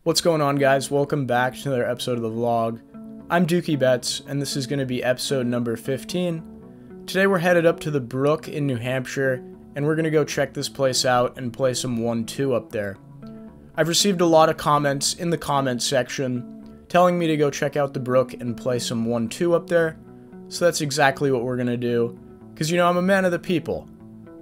What's going on, guys? Welcome back to another episode of the vlog. I'm Dookie Betts, and this is going to be episode number 15. Today we're headed up to the Brook in New Hampshire, and we're going to go check this place out and play some 1-2 up there. I've received a lot of comments in the comments section telling me to go check out the Brook and play some 1-2 up there, so that's exactly what we're going to do, because you know, I'm a man of the people.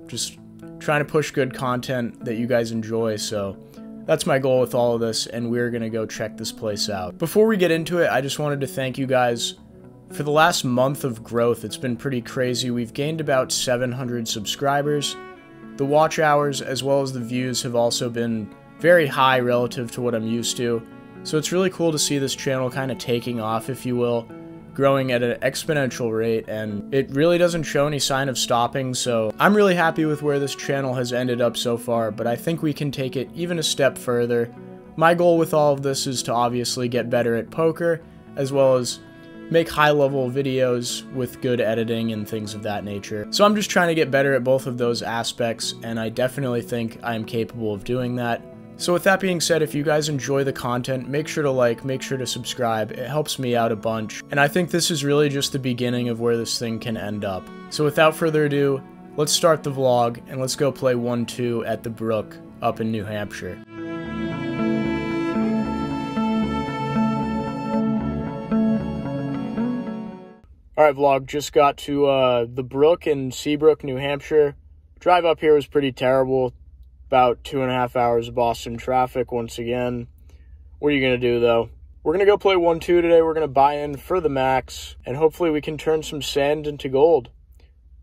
Just trying to push good content that you guys enjoy, so that's my goal with all of this, and we're gonna go check this place out. Before we get into it, I just wanted to thank you guys for the last month of growth. It's been pretty crazy. We've gained about 700 subscribers. The watch hours as well as the views have also been very high relative to what I'm used to. So it's really cool to see this channel kind of taking off, if you will, growing at an exponential rate, and it really doesn't show any sign of stopping, so I'm really happy with where this channel has ended up so far, but I think we can take it even a step further. My goal with all of this is to obviously get better at poker, as well as make high-level videos with good editing and things of that nature. So I'm just trying to get better at both of those aspects, and I definitely think I'm capable of doing that. So with that being said, if you guys enjoy the content, make sure to like, make sure to subscribe. It helps me out a bunch. And I think this is really just the beginning of where this thing can end up. So without further ado, let's start the vlog and let's go play 1-2 at the Brook up in New Hampshire. Alright vlog, just got to the Brook in Seabrook, New Hampshire. Drive up here was pretty terrible. About 2.5 hours of Boston traffic once again. What are you going to do, though? We're going to go play 1-2 today. We're going to buy in for the max, and hopefully we can turn some sand into gold.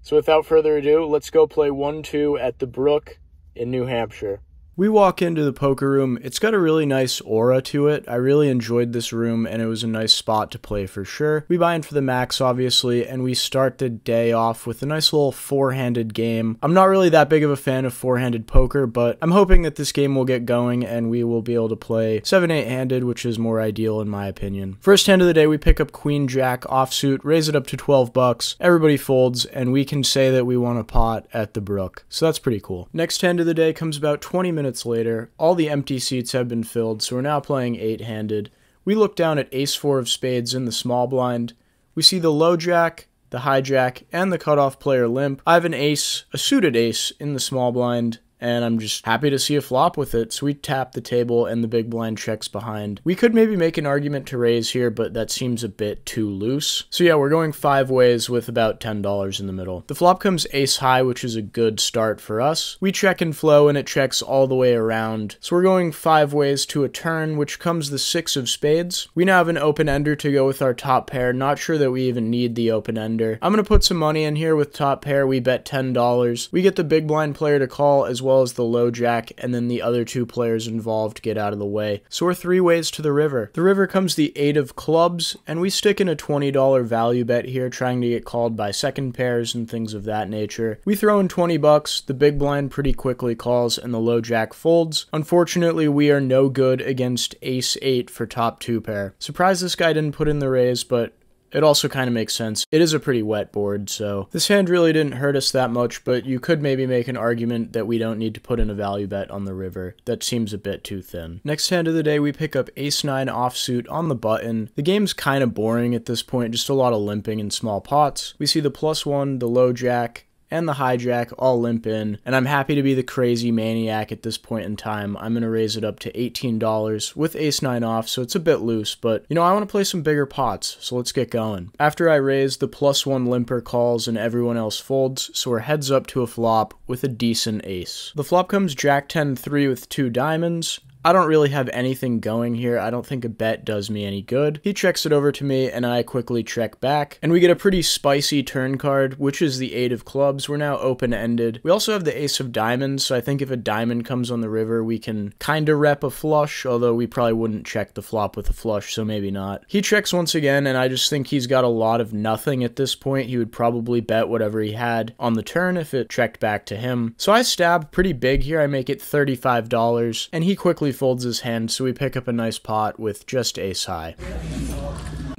So without further ado, let's go play 1-2 at the Brook in New Hampshire. We walk into the poker room. It's got a really nice aura to it. I really enjoyed this room, and it was a nice spot to play for sure. We buy in for the max, obviously, and we start the day off with a nice little four-handed game. I'm not really that big of a fan of four-handed poker, but I'm hoping that this game will get going, and we will be able to play 7-8-handed, which is more ideal in my opinion. First hand of the day, we pick up Queen-Jack offsuit, raise it up to 12 bucks. Everybody folds, and we can say that we won a pot at the Brook. So that's pretty cool. Next hand of the day comes about 20 minutes later. All the empty seats have been filled, so we're now playing 8-handed. We look down at ace-4 of spades in the small blind. We see the low jack, the hijack, and the cutoff player limp. I have an ace, a suited ace, in the small blind, and I'm just happy to see a flop with it. So we tap the table and the big blind checks behind. We could maybe make an argument to raise here, but that seems a bit too loose. So yeah, we're going 5 ways with about $10 in the middle. The flop comes ace high, which is a good start for us. We check and flow, and it checks all the way around. So we're going 5 ways to a turn, which comes the 6 of spades. We now have an open ender to go with our top pair. Not sure that we even need the open ender. I'm going to put some money in here with top pair. We bet $10. We get the big blind player to call as well as the low jack, and then the other 2 players involved get out of the way. So we're 3 ways to the river. The river comes the 8 of clubs, and we stick in a $20 value bet here, trying to get called by second pairs and things of that nature. We throw in 20 bucks, the big blind pretty quickly calls, and the low jack folds. Unfortunately, we are no good against ace 8 for top 2 pair. Surprised this guy didn't put in the raise, but it also kind of makes sense. It is a pretty wet board, so this hand really didn't hurt us that much, but you could maybe make an argument that we don't need to put in a value bet on the river. That seems a bit too thin. Next hand of the day, we pick up ace 9 offsuit on the button. The game's kind of boring at this point, just a lot of limping in small pots. We see the +1, the low jack, and the hijack all limp in, and I'm happy to be the crazy maniac at this point in time. I'm going to raise it up to $18 with ace 9 off, so it's a bit loose, but you know, I want to play some bigger pots, so let's get going. After I raise, the +1 limper calls and everyone else folds, so we're heads up to a flop with a decent ace. The flop comes jack 10-3 with 2 diamonds. I don't really have anything going here. I don't think a bet does me any good. He checks it over to me, and I quickly check back. And we get a pretty spicy turn card, which is the 8 of clubs. We're now open-ended. We also have the ace of diamonds, so I think if a diamond comes on the river, we can kinda rep a flush, although we probably wouldn't check the flop with a flush, so maybe not. He checks once again, and I just think he's got a lot of nothing at this point. He would probably bet whatever he had on the turn if it checked back to him. So I stab pretty big here. I make it $35, and he quickly folds his hand, so we pick up a nice pot with just ace high.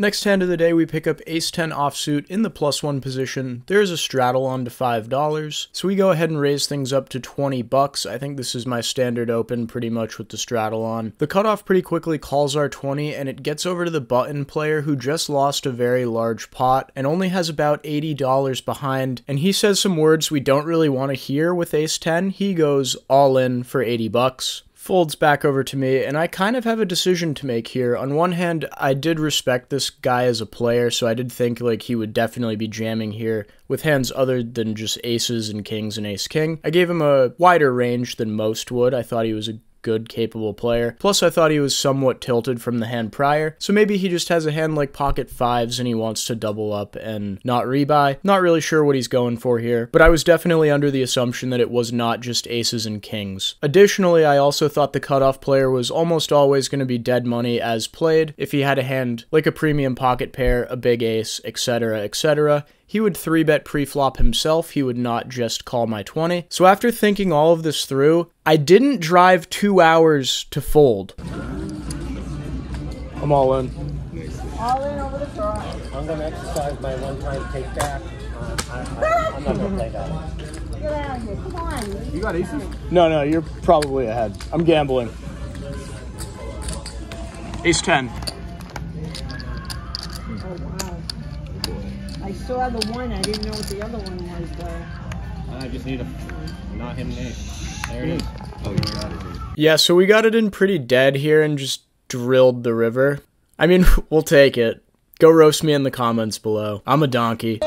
Next hand of the day, we pick up ace-10 offsuit in the +1 position. There's a straddle on to $5, so we go ahead and raise things up to 20 bucks. I think this is my standard open pretty much with the straddle on. The cutoff pretty quickly calls our 20, and it gets over to the button player who just lost a very large pot and only has about $80 behind, and he says some words we don't really want to hear with ace-10. He goes all in for 80 bucks. Folds back over to me, and I kind of have a decision to make here. On one hand, I did respect this guy as a player, so I did think like he would definitely be jamming here with hands other than just aces and kings and ace-king. I gave him a wider range than most would. I thought he was a good, capable player. Plus, I thought he was somewhat tilted from the hand prior, so maybe he just has a hand like pocket fives and he wants to double up and not rebuy. Not really sure what he's going for here, but I was definitely under the assumption that it was not just aces and kings. Additionally, I also thought the cutoff player was almost always going to be dead money as played if he had a hand like a premium pocket pair, a big ace, etc., etc. He would 3-bet pre-flop himself, he would not just call my 20. So after thinking all of this through, I didn't drive 2 hours to fold. I'm all in. All in over the top. I'm going to exercise my one-time take back. I'm not going to play that. Get out of here, come on. You got aces? No, you're probably ahead. I'm gambling. Ace-10. Oh, wow. I saw the one, I didn't know what the other one was, though. I just need to not hit an ace. There it is. Oh, you got it. Yeah, so we got it in pretty dead here and just drilled the river. I mean, we'll take it. Go roast me in the comments below. I'm a donkey.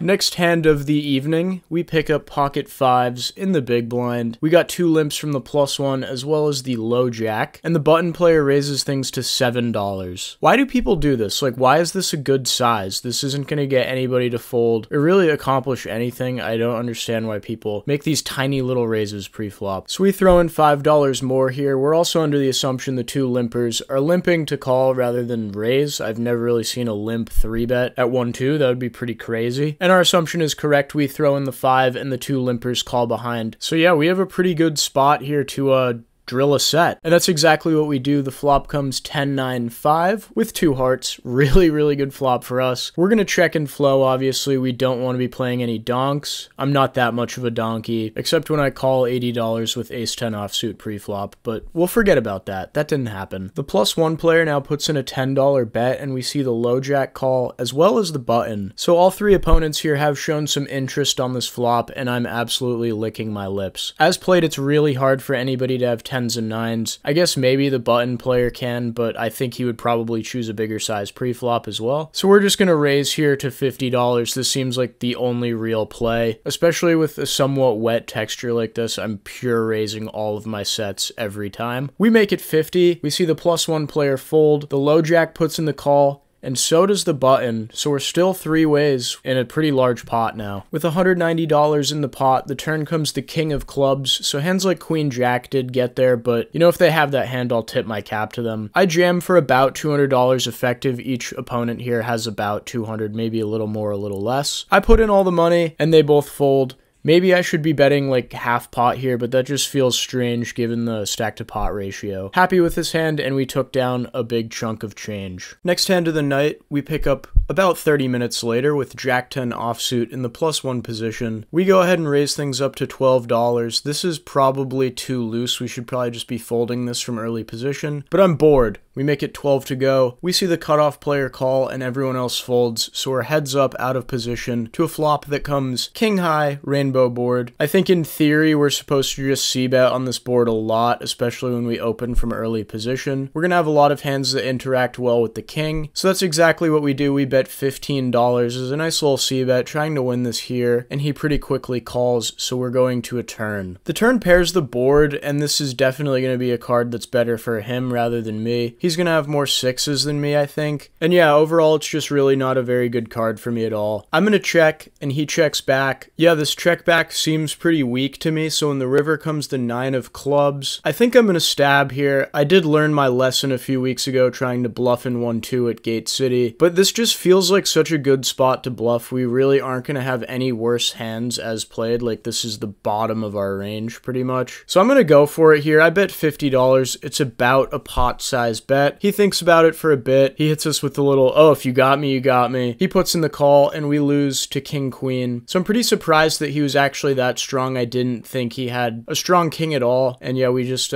Next hand of the evening, we pick up pocket fives in the big blind. We got 2 limps from the +1 as well as the low jack, and the button player raises things to $7. Why do people do this? Like, why is this a good size? This isn't going to get anybody to fold or really accomplish anything. I don't understand why people make these tiny little raises pre-flop. So we throw in $5 more here. We're also under the assumption the 2 limpers are limping to call rather than raise. I've never really seen a limp 3-bet at 1-2. That would be pretty crazy. And our assumption is correct. We throw in the 5 and the 2 limpers call behind. So yeah, we have a pretty good spot here to drill a set. And that's exactly what we do. The flop comes 10-9-5 with 2 hearts. Really, really good flop for us. We're going to check and flow, obviously. We don't want to be playing any donks. I'm not that much of a donkey, except when I call $80 with ace-10 offsuit pre-flop, but we'll forget about that. That didn't happen. The +1 player now puts in a $10 bet, and we see the low jack call as well as the button. So all 3 opponents here have shown some interest on this flop, and I'm absolutely licking my lips. As played, it's really hard for anybody to have 10s and 9s. I guess maybe the button player can, but I think he would probably choose a bigger size pre-flop as well. So we're just going to raise here to $50. This seems like the only real play, especially with a somewhat wet texture like this. I'm pure raising all of my sets every time. We make it 50. We see the +1 player fold. The low jack puts in the call, and so does the button, so we're still 3 ways in a pretty large pot now. With $190 in the pot, the turn comes the king of clubs, so hands like queen jack did get there, but you know, if they have that hand, I'll tip my cap to them. I jam for about $200 effective. Each opponent here has about 200, maybe a little more, a little less. I put in all the money, and they both fold. Maybe I should be betting like half pot here, but that just feels strange given the stack to pot ratio. Happy with this hand, and we took down a big chunk of change. Next hand of the night, we pick up about 30 minutes later with Jack 10 offsuit in the +1 position. We go ahead and raise things up to $12. This is probably too loose. We should probably just be folding this from early position, but I'm bored. We make it 12 to go. We see the cutoff player call and everyone else folds, so we're heads up out of position to a flop that comes king high, rainbow board. I think in theory we're supposed to just c-bet on this board a lot, especially when we open from early position. We're gonna have a lot of hands that interact well with the king, so that's exactly what we do. We bet $15 as a nice little c-bet, trying to win this here, and he pretty quickly calls, so we're going to a turn. The turn pairs the board, and this is definitely going to be a card that's better for him rather than me. He's gonna have more sixes than me, I think. And yeah, overall, it's just really not a very good card for me at all. I'm gonna check, and he checks back. Yeah, this check back seems pretty weak to me, so in the river comes the 9 of clubs. I think I'm gonna stab here. I did learn my lesson a few weeks ago trying to bluff in 1-2 at Gate City, but this just feels like such a good spot to bluff. We really aren't gonna have any worse hands as played. Like, this is the bottom of our range, pretty much. So I'm gonna go for it here. I bet $50. It's about a pot-size bet. He thinks about it for a bit. He hits us with the little, oh, if you got me, you got me. He puts in the call, and we lose to king-queen. So I'm pretty surprised that he was actually that strong. I didn't think he had a strong king at all. And yeah, we just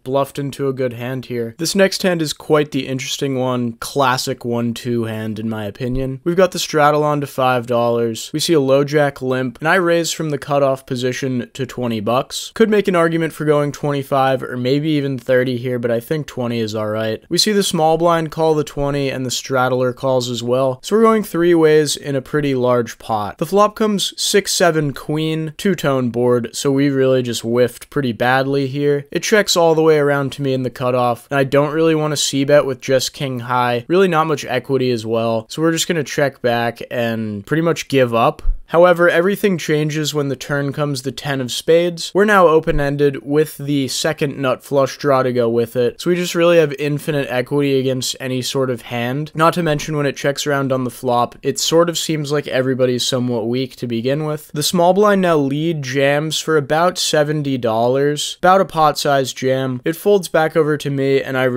bluffed into a good hand here. This next hand is quite the interesting one. Classic 1-2 hand, in my opinion. We've got the straddle on to $5. We see a low jack limp, and I raise from the cutoff position to 20 bucks. Could make an argument for going 25 or maybe even 30 here, but I think 20 is alright. We see the small blind call the 20 and the straddler calls as well. So we're going 3 ways in a pretty large pot. The flop comes 6-7 queen, 2-tone board, so we really just whiffed pretty badly here. It checks all the way around to me in the cutoff, and I don't really want to c-bet with just king high. Really not much equity as well, so we're just going to check back and pretty much give up. However, everything changes when the turn comes the 10 of spades. We're now open-ended with the second nut flush draw to go with it, so we just really have infinite equity against any sort of hand. Not to mention when it checks around on the flop, it sort of seems like everybody's somewhat weak to begin with. The small blind now lead jams for about $70, about a pot-sized jam. It folds back over to me, and I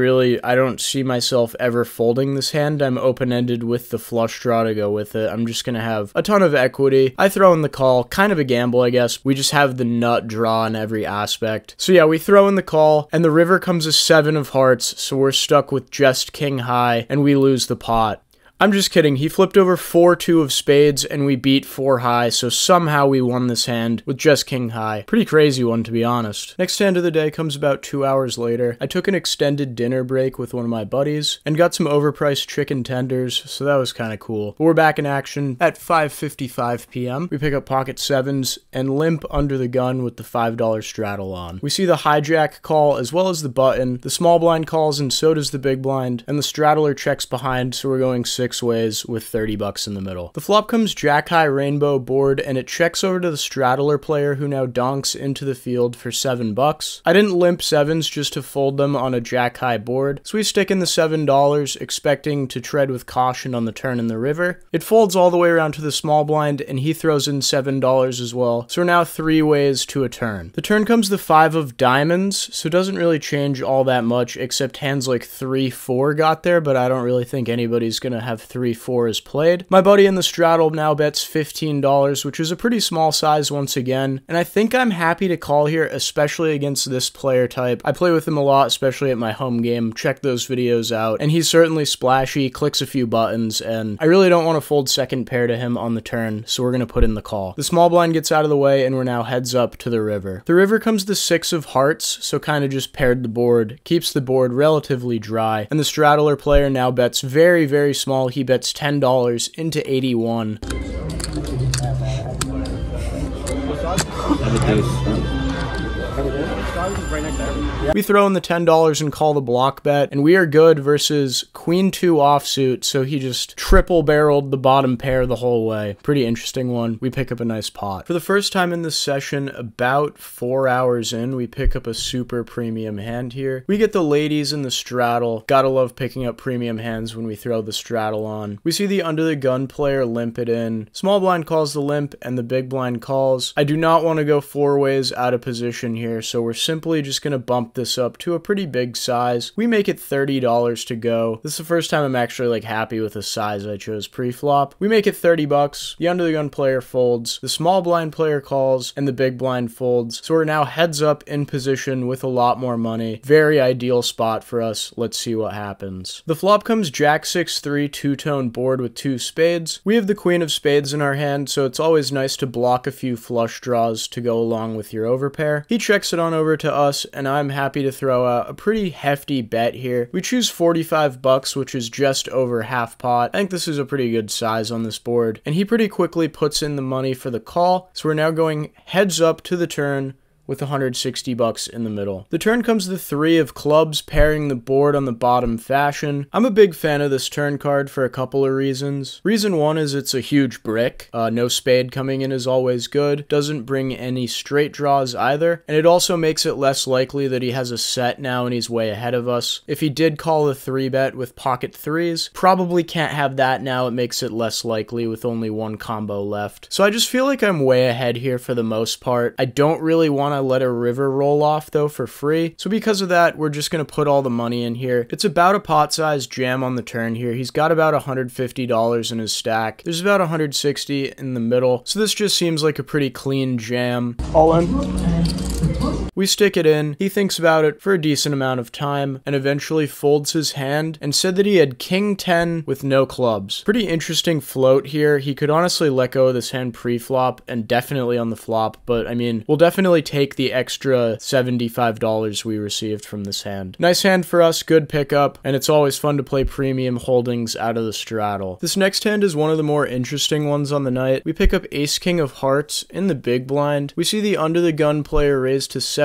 don't see myself ever folding this hand. I'm open-ended with the flush draw to go with it. I'm just gonna have a ton of equity. I throw in the call, kind of a gamble, I guess. We just have the nut draw in every aspect. So yeah, we throw in the call, and the river comes a 7 of hearts, so we're stuck with just king high, and we lose the pot. I'm just kidding. He flipped over 4-2 of spades, and we beat 4 high, so somehow we won this hand with just king high. Pretty crazy one, to be honest. Next hand of the day comes about 2 hours later. I took an extended dinner break with one of my buddies, and got some overpriced chicken tenders, so that was kind of cool. But we're back in action at 5:55 p.m. We pick up pocket 7s, and limp under the gun with the $5 straddle on. We see the hijack call, as well as the button. The small blind calls, and so does the big blind, and the straddler checks behind, so we're going 6 ways with 30 bucks in the middle. The flop comes jack high rainbow board, and it checks over to the straddler player, who now donks into the field for 7 bucks. I didn't limp 7s just to fold them on a jack high board, so we stick in the $7, expecting to tread with caution on the turn in the river. It folds all the way around to the small blind, and he throws in $7 as well, so we're now 3 ways to a turn. The turn comes the 5 of diamonds, so it doesn't really change all that much, except hands like 3-4 got there, but I don't really think anybody's gonna have 3-4 is played. My buddy in the straddle now bets $15, which is a pretty small size once again, and I think I'm happy to call here, especially against this player type. I play with him a lot, especially at my home game. Check those videos out, and he's certainly splashy, clicks a few buttons, and I really don't want to fold second pair to him on the turn, so we're going to put in the call. The small blind gets out of the way, and we're now heads up to the river. The river comes the 6 of hearts, so kind of just paired the board, keeps the board relatively dry, and the straddler player now bets very, very small. He bets $10 into 81. We throw in the $10 and call the block bet, and we are good versus Queen 2 offsuit, so he just triple barreled the bottom pair the whole way. Pretty interesting one. We pick up a nice pot. For the first time in this session, about 4 hours in, we pick up a super premium hand here. We get the ladies in the straddle. Gotta love picking up premium hands when we throw the straddle on. We see the under the gun player limp it in. Small blind calls the limp, and the big blind calls. I do not want to go 4 ways out of position here, so we're simply just gonna bump this up to a pretty big size. We make it $30 to go. This is the first time I'm actually like happy with the size I chose pre-flop. We make it 30 bucks. The under the gun player folds. The small blind player calls, and the big blind folds. So we're now heads up in position with a lot more money. Very ideal spot for us. Let's see what happens. The flop comes jack 6-3 two-tone board with 2 spades. We have the queen of spades in our hand, so it's always nice to block a few flush draws to go along with your overpair. He checks it on over to us, and I'm happy to throw out a pretty hefty bet here. We choose 45 bucks, which is just over half pot. I think this is a pretty good size on this board, and he pretty quickly puts in the money for the call, so we're now going heads up to the turn with 160 bucks in the middle. The turn comes the 3 of clubs, pairing the board on the bottom fashion. I'm a big fan of this turn card for a couple of reasons. Reason 1 is it's a huge brick. No spade coming in is always good. Doesn't bring any straight draws either. And it also makes it less likely that he has a set now and he's way ahead of us. If he did call a 3-bet with pocket 3s, probably can't have that now. It makes it less likely with only one combo left. So I just feel like I'm way ahead here for the most part. I don't really want to let a river roll off though for free. So because of that, we're just going to put all the money in here. It's about a pot-sized jam on the turn here. He's got about $150 in his stack. There's about 160 in the middle. So this just seems like a pretty clean jam. All in. We stick it in, he thinks about it for a decent amount of time, and eventually folds his hand and said that he had king 10 with no clubs. Pretty interesting float here. He could honestly let go of this hand pre-flop and definitely on the flop, but I mean, we'll definitely take the extra $75 we received from this hand. Nice hand for us, good pickup, and it's always fun to play premium holdings out of the straddle. This next hand is one of the more interesting ones on the night. We pick up ace king of hearts in the big blind. We see the under the gun player raise to $7,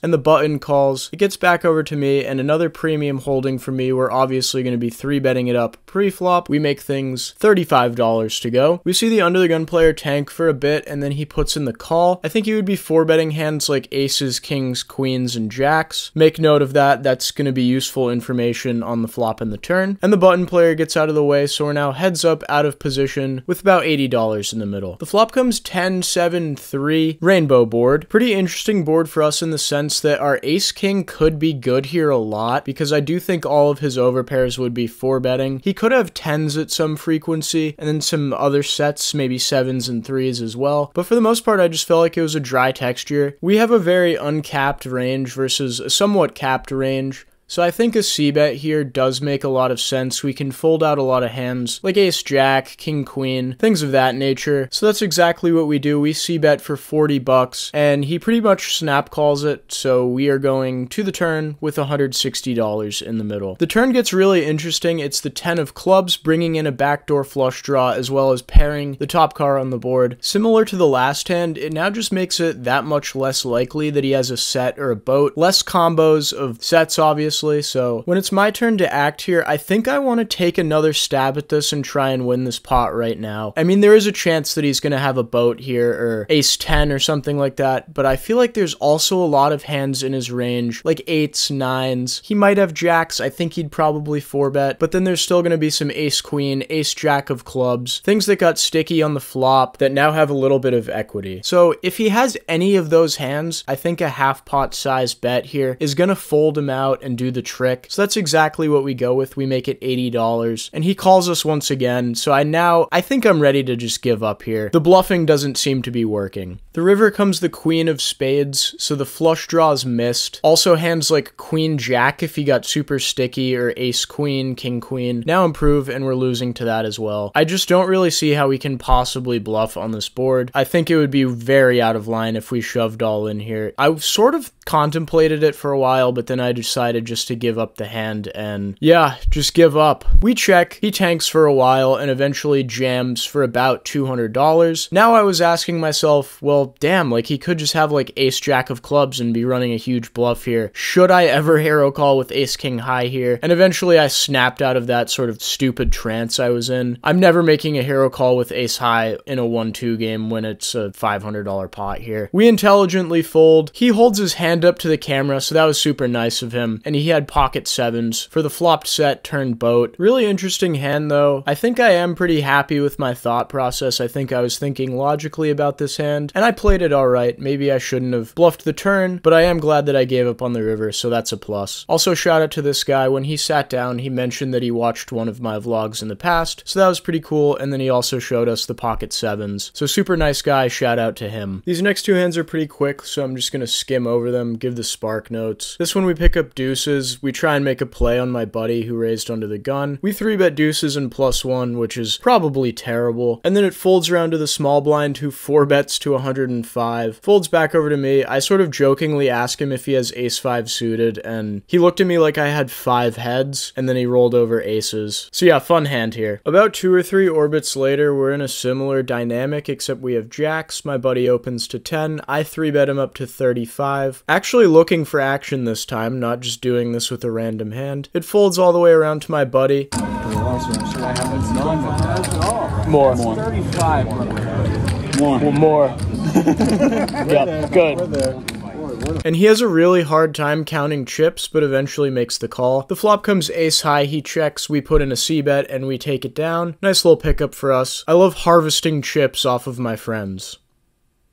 and the button calls. It gets back over to me, and another premium holding for me. We're obviously going to be 3-betting it up pre-flop. We make things $35 to go. We see the under the gun player tank for a bit, and then he puts in the call. I think he would be 4-betting hands like aces, kings, queens, and jacks. Make note of that. That's going to be useful information on the flop and the turn. And the button player gets out of the way, so we're now heads up out of position with about $80 in the middle. The flop comes 10, 7, 3, rainbow board. Pretty interesting board for us in the sense that our ace king could be good here a lot, because I do think all of his overpairs would be 4-betting. He could have 10s at some frequency, and then some other sets, maybe 7s and 3s as well. But for the most part, I just felt like it was a dry texture. We have a very uncapped range versus a somewhat capped range. So I think a c-bet here does make a lot of sense. We can fold out a lot of hands like ace-jack, king-queen, things of that nature. So that's exactly what we do. We c-bet for 40 bucks, and he pretty much snap calls it, so we are going to the turn with $160 in the middle. The turn gets really interesting. It's the 10 of clubs, bringing in a backdoor flush draw, as well as pairing the top card on the board. Similar to the last hand, it now just makes it that much less likely that he has a set or a boat. Less combos of sets, obviously. So when it's my turn to act here, I think I want to take another stab at this and try and win this pot right now. I mean, there is a chance that he's going to have a boat here or ace 10 or something like that, but I feel like there's also a lot of hands in his range, like 8s, 9s. He might have jacks. I think he'd probably 4-bet, but then there's still going to be some ace queen, ace jack of clubs, things that got sticky on the flop that now have a little bit of equity. So if he has any of those hands, I think a half pot size bet here is going to fold him out and do the trick. So that's exactly what we go with. We make it $80, and he calls us once again. So I think I'm ready to just give up here. The bluffing doesn't seem to be working. The river comes the queen of spades, so the flush draw is missed. Also hands like queen jack if he got super sticky, or ace queen, king queen now improve, and we're losing to that as well. I just don't really see how we can possibly bluff on this board. I think it would be very out of line if we shoved all in here. I sort of contemplated it for a while, but then I decided just to give up the hand, and yeah, just give up. We check, he tanks for a while, and eventually jams for about $200. Now I was asking myself, well, damn, like he could just have like ace jack of clubs and be running a huge bluff here. Should I ever hero call with ace king high here? And eventually I snapped out of that sort of stupid trance I was in. I'm never making a hero call with ace high in a 1-2 game when it's a $500 pot here. We intelligently fold. He holds his hand up to the camera, so that was super nice of him, and he had pocket 7s for the flopped set turned boat. Really interesting hand though. I think I am pretty happy with my thought process. I think I was thinking logically about this hand, and I played it alright. Maybe I shouldn't have bluffed the turn, but I am glad that I gave up on the river, so that's a plus. Also, shout out to this guy. When he sat down, he mentioned that he watched one of my vlogs in the past, so that was pretty cool, and then he also showed us the pocket 7s. So super nice guy, shout out to him. These next two hands are pretty quick, so I'm just gonna skim over them. them, give the spark notes. This one we pick up deuces. We try and make a play on my buddy who raised under the gun. We 3-bet deuces and +1, which is probably terrible. And then it folds around to the small blind who 4-bets to 105. Folds back over to me. I sort of jokingly ask him if he has ace-5 suited, and he looked at me like I had 5 heads, and then he rolled over aces. So yeah, fun hand here. About 2 or 3 orbits later, we're in a similar dynamic, except we have jacks. My buddy opens to 10. I 3-bet him up to 35. Actually looking for action this time, not just doing this with a random hand. It folds all the way around to my buddy. More. 35. More. Well, more. Yep, good. And he has a really hard time counting chips, but eventually makes the call. The flop comes ace high, he checks, we put in a c-bet, and we take it down. Nice little pickup for us. I love harvesting chips off of my friends.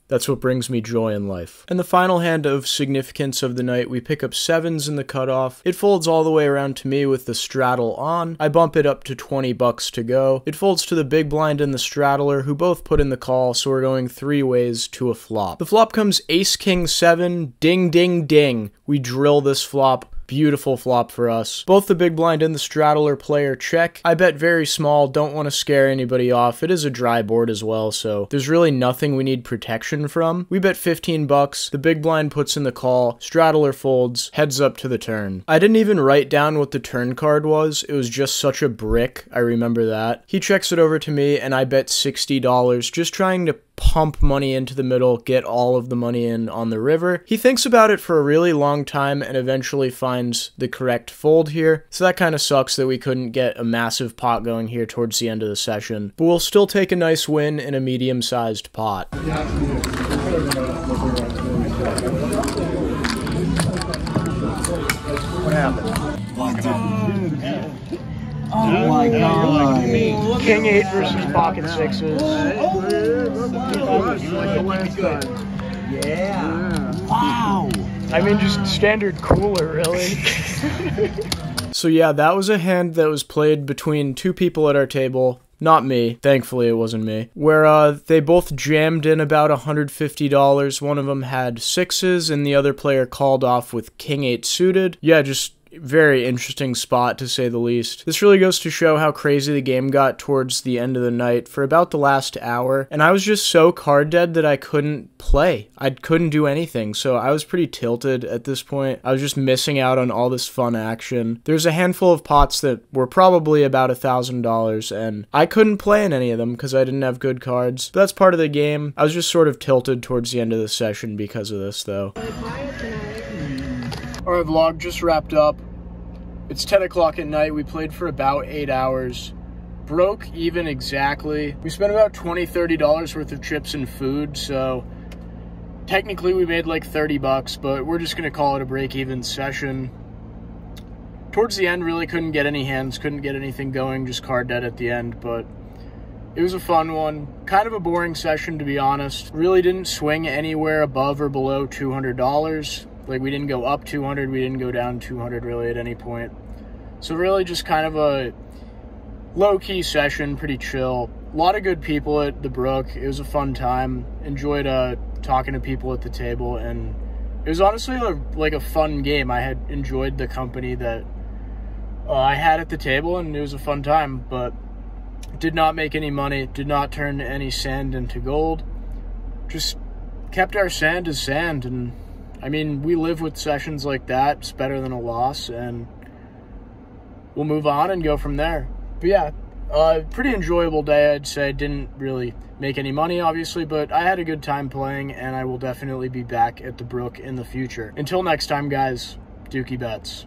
That's what brings me joy in life. And the final hand of significance of the night, we pick up 7s in the cutoff. It folds all the way around to me with the straddle on. I bump it up to 20 bucks to go. It folds to the big blind and the straddler, who both put in the call, so we're going 3 ways to a flop. The flop comes ace king 7, ding ding ding. We drill this flop. Beautiful flop for us. Both the big blind and the straddler player check. I bet very small, don't want to scare anybody off. It is a dry board as well, so there's really nothing we need protection from. We bet 15 bucks. The big blind puts in the call. Straddler folds. Heads up to the turn. I didn't even write down what the turn card was. It was just such a brick. I remember that. He checks it over to me, and I bet $60, just trying to pump money into the middle, get all of the money in on the river. He thinks about it for a really long time and eventually finds the correct fold here. So that kind of sucks that we couldn't get a massive pot going here towards the end of the session. But we'll still take a nice win in a medium-sized pot. What happened? Oh my god. King 8 versus pocket 6s. Yeah. Wow. I mean, just standard cooler, really. So yeah, that was a hand that was played between 2 people at our table. Not me. Thankfully, it wasn't me. Where they both jammed in about $150. One of them had 6s, and the other player called off with King 8 suited. Yeah, just very interesting spot, to say the least. This really goes to show how crazy the game got towards the end of the night for about the last hour, and I was just so card dead that I couldn't play. I couldn't do anything, so I was pretty tilted at this point. I was just missing out on all this fun action. There's a handful of pots that were probably about $1,000, and I couldn't play in any of them because I didn't have good cards. But that's part of the game. I was just sort of tilted towards the end of the session because of this, though. Alright, vlog just wrapped up. It's 10 o'clock at night. We played for about 8 hours. Broke even exactly. We spent about $20, $30 worth of chips and food, so technically we made like 30 bucks, but we're just going to call it a break-even session. Towards the end, really couldn't get any hands, couldn't get anything going, just card dead at the end, but it was a fun one. Kind of a boring session, to be honest. Really didn't swing anywhere above or below $200. Like, we didn't go up 200, we didn't go down 200 really at any point. So really just kind of a low-key session, pretty chill. A lot of good people at the Brook. It was a fun time. Enjoyed talking to people at the table, and it was honestly like a fun game. I had enjoyed the company that I had at the table, and it was a fun time, but did not make any money, did not turn any sand into gold. Just kept our sand as sand, and I mean, we live with sessions like that. It's better than a loss, and we'll move on and go from there. But yeah, pretty enjoyable day, I'd say. Didn't really make any money, obviously, but I had a good time playing, and I will definitely be back at the Brook in the future. Until next time, guys, Dookie Bets.